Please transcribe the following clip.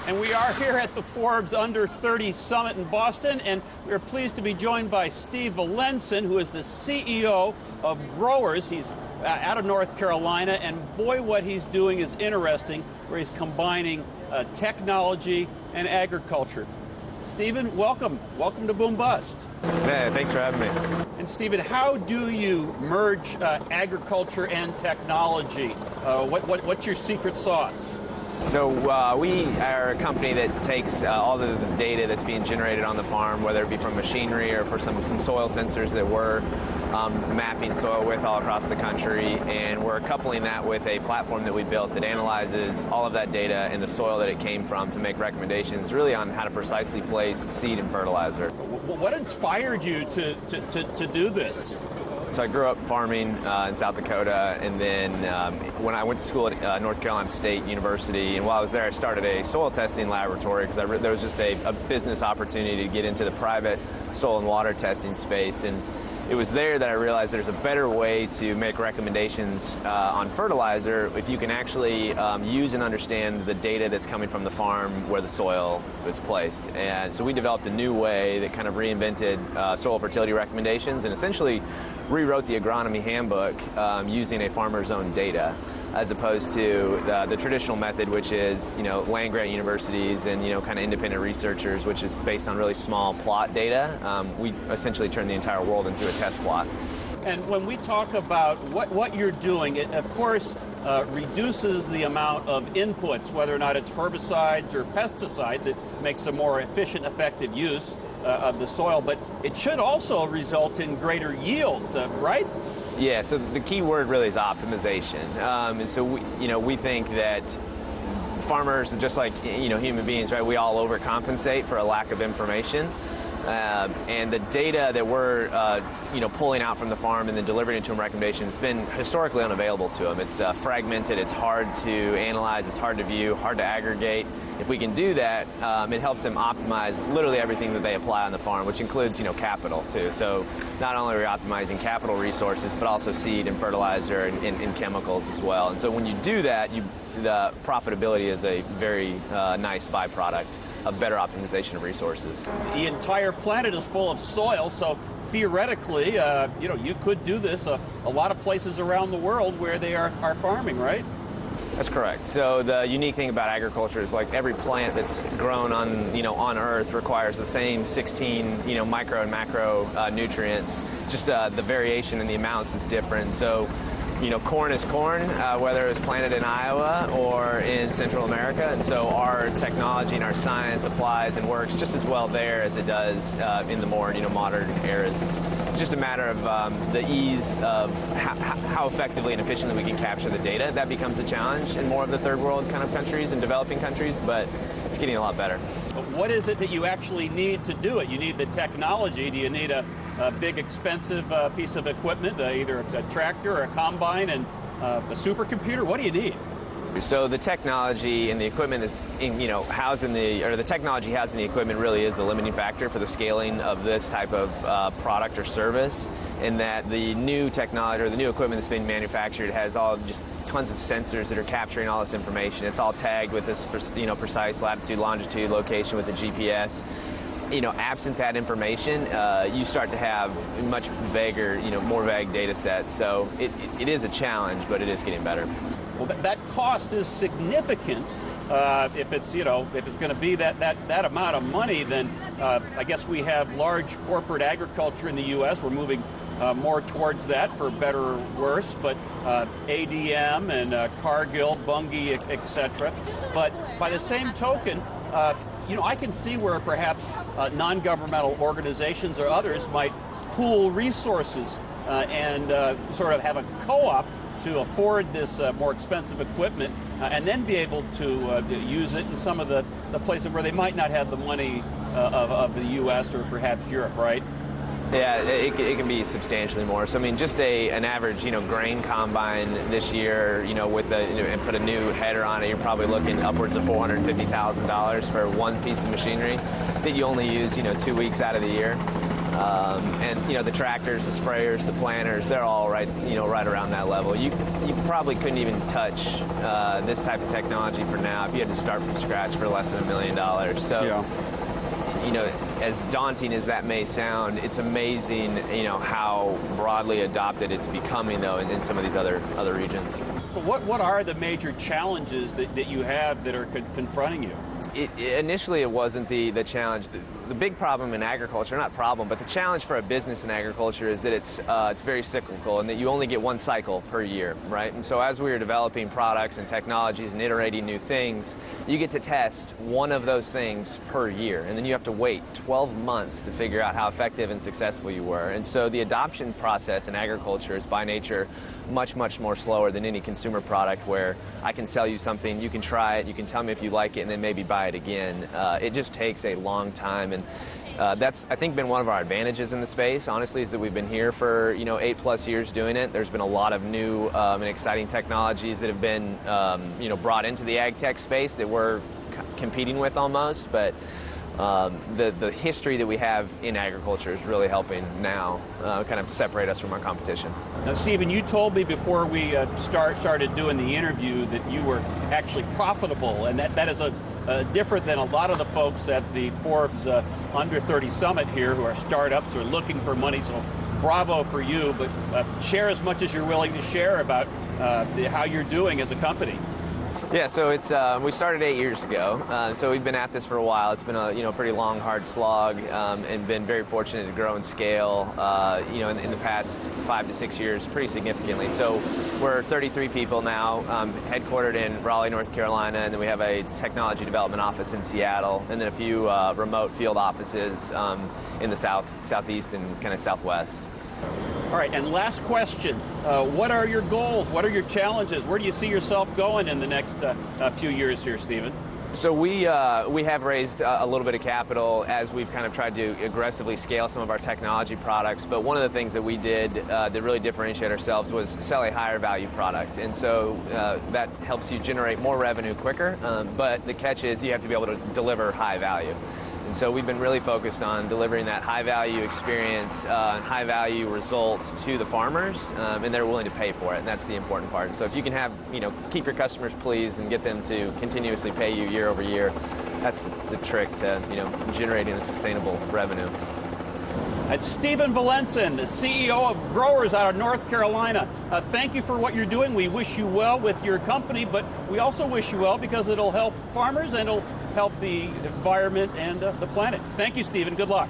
And we are here at the Forbes Under 30 Summit in Boston, and we're pleased to be joined by Steve Valenscin, who is the CEO of Growers. He's out of North Carolina, and boy, what he's doing is interesting, where he's combining technology and agriculture. Stephen, welcome. Welcome to Boom Bust. Yeah, thanks for having me. And Stephen, how do you merge agriculture and technology? What's your secret sauce? So we are a company that takes all of the data that's being generated on the farm, whether it be from machinery or for some soil sensors that we're mapping soil with all across the country, and we're coupling that with a platform that we built that analyzes all of that data and the soil that it came from to make recommendations really on how to precisely place seed and fertilizer. What inspired you to do this? So I grew up farming in South Dakota, and then when I went to school at North Carolina State University, and while I was there, I started a soil testing laboratory because there was just a business opportunity to get into the private soil and water testing space. And it was there that I realized there's a better way to make recommendations on fertilizer if you can actually use and understand the data that's coming from the farm where the soil was placed. And so we developed a new way that kind of reinvented soil fertility recommendations and essentially rewrote the agronomy handbook using a farmer's own data, as opposed to the traditional method, which is, land grant universities and, kind of independent researchers, which is based on really small plot data. We essentially turn the entire world into a test plot. And when we talk about what you're doing, it, of course, reduces the amount of inputs, whether or not it's herbicides or pesticides. It makes a more efficient, effective use of the soil, but it should also result in greater yields, right? Yeah, so the key word really is optimization. And so we think that farmers, just like human beings, right? We all overcompensate for a lack of information. And the data that we're pulling out from the farm and then delivering it to them recommendations has been historically unavailable to them. It's fragmented, it's hard to analyze, it's hard to view, hard to aggregate. If we can do that, it helps them optimize literally everything that they apply on the farm, which includes capital too. So not only are we optimizing capital resources, but also seed and fertilizer and chemicals as well. And so when you do that, the profitability is a very nice byproduct of better optimization of resources. The entire planet is full of soil, so theoretically, you could do this a lot of places around the world where they are farming, right? That's correct. So the unique thing about agriculture is like every plant that's grown on Earth requires the same 16 micro and macro nutrients. Just the variation in the amounts is different. So corn is corn, whether it's planted in Iowa or in Central America. And so our technology and our science applies and works just as well there as it does in the more modern eras. It's just a matter of the ease of how effectively and efficiently we can capture the data. That becomes a challenge in more of the third world kind of countries and developing countries, but it's getting a lot better. What is it that you actually need to do it? You need the technology. Do you need a big, expensive piece of equipment, either a tractor or a combine and a supercomputer? What do you need? So the technology and the equipment is, housed in the technology housed in the equipment really is the limiting factor for the scaling of this type of product or service. In that the new technology or the new equipment that's being manufactured has all just tons of sensors that are capturing all this information. It's all tagged with this, precise latitude, longitude, location with the GPS. Absent that information, you start to have much vaguer, more vague data sets. So it is a challenge, but it is getting better. Well, that cost is significant. If it's going to be that amount of money, then I guess we have large corporate agriculture in the U.S. We're moving more towards that, for better or worse. But ADM and Cargill, Bunge, etc. But by the same token, I can see where perhaps non-governmental organizations or others might pool resources and sort of have a co-op to afford this more expensive equipment and then be able to use it in some of the places where they might not have the money of the U.S. or perhaps Europe, right? Yeah, it can be substantially more. So, I mean, just an average, grain combine this year, with and put a new header on it, you're probably looking upwards of $450,000 for one piece of machinery that you only use, 2 weeks out of the year. And the tractors, the sprayers, the planters, they're all right around that level. You probably couldn't even touch this type of technology for now if you had to start from scratch for less than $1 million. So, yeah. As daunting as that may sound, it's amazing, how broadly adopted it's becoming, though, in some of these other regions. So what are the major challenges that you have that are confronting you? Initially, it wasn't the challenge. The big problem in agriculture, not problem, but the challenge for a business in agriculture is that it's very cyclical and that you only get one cycle per year, right? And so as we were developing products and technologies and iterating new things, you get to test one of those things per year, and then you have to wait 12 months to figure out how effective and successful you were. And so the adoption process in agriculture is by nature much, much more slower than any consumer product where I can sell you something, you can try it, you can tell me if you like it, and then maybe buy it again. It just takes a long time, and that's, I think, been one of our advantages in the space, honestly, is that we've been here for 8+ years doing it. There's been a lot of new and exciting technologies that have been brought into the ag tech space that we're competing with almost, but the history that we have in agriculture is really helping now kind of separate us from our competition. Now, Stephen, you told me before we started doing the interview that you were actually profitable, and that is different than a lot of the folks at the Forbes Under 30 Summit here who are startups or looking for money, so bravo for you, but share as much as you're willing to share about how you're doing as a company. Yeah, so it's we started 8 years ago, so we've been at this for a while. It's been a pretty long, hard slog, and been very fortunate to grow and scale. In the past 5 to 6 years, pretty significantly. So we're 33 people now, headquartered in Raleigh, North Carolina, and then we have a technology development office in Seattle, and then a few remote field offices in the southeast, and kind of southwest. All right, and last question. What are your goals? What are your challenges? Where do you see yourself going in the next few years here, Stephen? So we have raised a little bit of capital as we've kind of tried to aggressively scale some of our technology products. But one of the things that we did that really differentiate ourselves was sell a higher value product. And so that helps you generate more revenue quicker. But the catch is you have to be able to deliver high value. And so we've been really focused on delivering that high-value experience and high-value results to the farmers, and they're willing to pay for it, and that's the important part. So if you can have, keep your customers pleased and get them to continuously pay you year over year, that's the trick to, generating a sustainable revenue. That's Stephen Valenscin, the CEO of Growers out of North Carolina. Thank you for what you're doing. We wish you well with your company, but we also wish you well because it'll help farmers and it'll help the environment and the planet. Thank you, Stephen. Good luck.